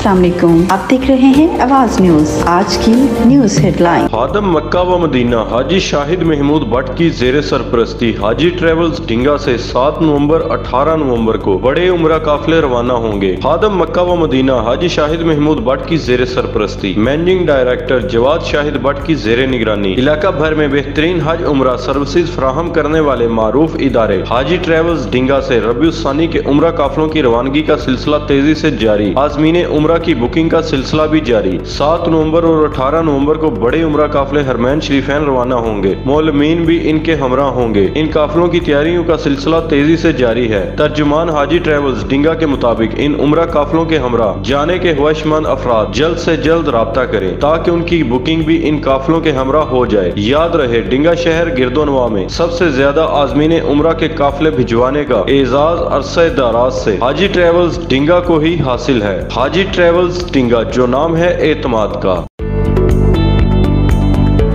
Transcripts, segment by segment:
अस्सलाम वालेकुम, आप देख रहे हैं आवाज न्यूज। आज की न्यूज हेडलाइन। खादम मक्का व मदीना हाजी शाहिद महमूद भट्ट की जेर सरपरस्ती हाजी ट्रेवल्स ढिंगा से 7 नवंबर 18 नवंबर को बड़े उम्रा काफिले रवाना होंगे। खादम मक्का व मदीना हाजी शाहिद महमूद भट्ट की जेर सरपरस्ती मैनेजिंग डायरेक्टर जवाद शाहिद भट्ट की जेर निगरानी इलाका भर में बेहतरीन हज उम्रा सर्विसेज फराहम करने वाले मारूफ इदारे हाजी ट्रेवल्स ढिंगा से रबीउल सानी के उम्रा काफिलों की रवानगी का सिलसिला तेजी से जारी। आज़मीन उम्रा की बुकिंग का सिलसिला भी जारी। 7 नवंबर और 18 नवंबर को बड़े उम्रा काफिले हरमैन शरीफैन रवाना होंगे। मौलमीन भी इनके हमरा होंगे। इन काफिलों की तैयारियों का सिलसिला तेजी से जारी है। तर्जुमान हाजी ट्रेवल्स ढिंगा के मुताबिक इन उम्रा काफिलों के हमरा जाने के ख्वाहिशमंद अफराद जल्द से जल्द राब्ता करें ताकि उनकी बुकिंग भी इन काफिलों के हमरा हो जाए। याद रहे, ढिंगा शहर गिरदोनवा में सबसे ज्यादा आज़मीन उम्रा के काफिले भिजवाने का एजाज अरसे दराज से हाजी ट्रेवल्स ढिंगा को ही हासिल है। हाजी ट्रेवल्स ढिंगा, जो नाम है एतमाद का।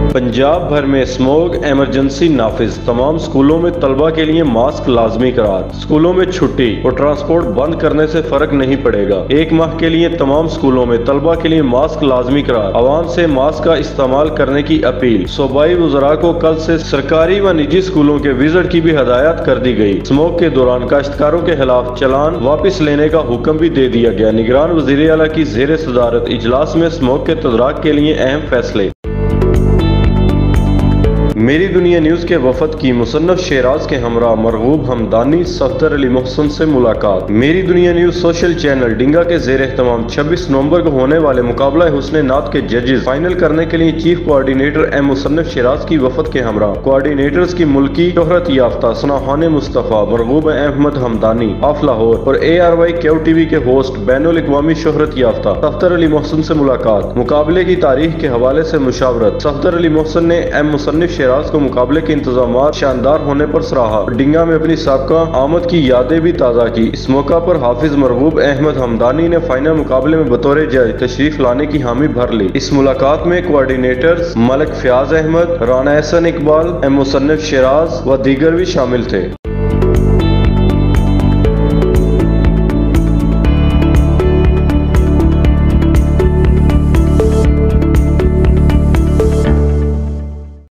पंजाब भर में स्मोक इमरजेंसी नाफिज। तमाम स्कूलों में तलबा के लिए मास्क लाजमी करार। स्कूलों में छुट्टी और ट्रांसपोर्ट बंद करने से फर्क नहीं पड़ेगा। 1 माह के लिए तमाम स्कूलों में तलबा के लिए मास्क लाजमी करार। आवाम से मास्क का इस्तेमाल करने की अपील। सूबाई वज़रा को कल से सरकारी व निजी स्कूलों के विजिट की भी हदायत कर दी गई। स्मोक के दौरान काश्तकारों के खिलाफ चालान वापस लेने का हुक्म भी दे दिया गया। निगरान वज़ीर आला की ज़ेर सदारत इजलास में स्मोक के तदराक के लिए अहम फैसले। मेरी दुनिया न्यूज के वफद की मुसन्नफ शेराज के हमरा मरगूब हमदानी सफदर अली मोहसन से मुलाकात। मेरी दुनिया न्यूज सोशल चैनल ढिंगा के जेर एहतमाम 26 नवंबर को होने वाले मुकाबला हुस्न नात के जजेस फाइनल करने के लिए चीफ कोऑर्डिनेटर एम मुसन्नफ शेराज की वफद के हमरा कोऑर्डिनेटर्स की मुल्की शोहरत याफ्ता सनाहान मुस्तफ़ा मरगूब अहमद हमदानी ऑफ लाहौर और ARY क्यू TV के होस्ट बैनुल अक़वामी शोहरत याफ्ता सफदर अली मोहसन से मुलाकात। मुकाबले की तारीख के हवाले से मुशावरत। सफदर अली मोहसन ने एम मुसन्नफ शेराज को मुकाबले के इंतजामात शानदार होने पर सराहा और ढिंगा में अपनी साबका आमद की यादें भी ताज़ा की। इस मौका पर हाफिज मरगूब अहमद हमदानी ने फाइनल मुकाबले में बतौर जज तशरीफ लाने की हामी भर ली। इस मुलाकात में कोऑर्डिनेटर्स मलिक फयाज अहमद, राना एहसन इकबाल, एम मुसन्नफ शेराज व दीगर भी शामिल थे।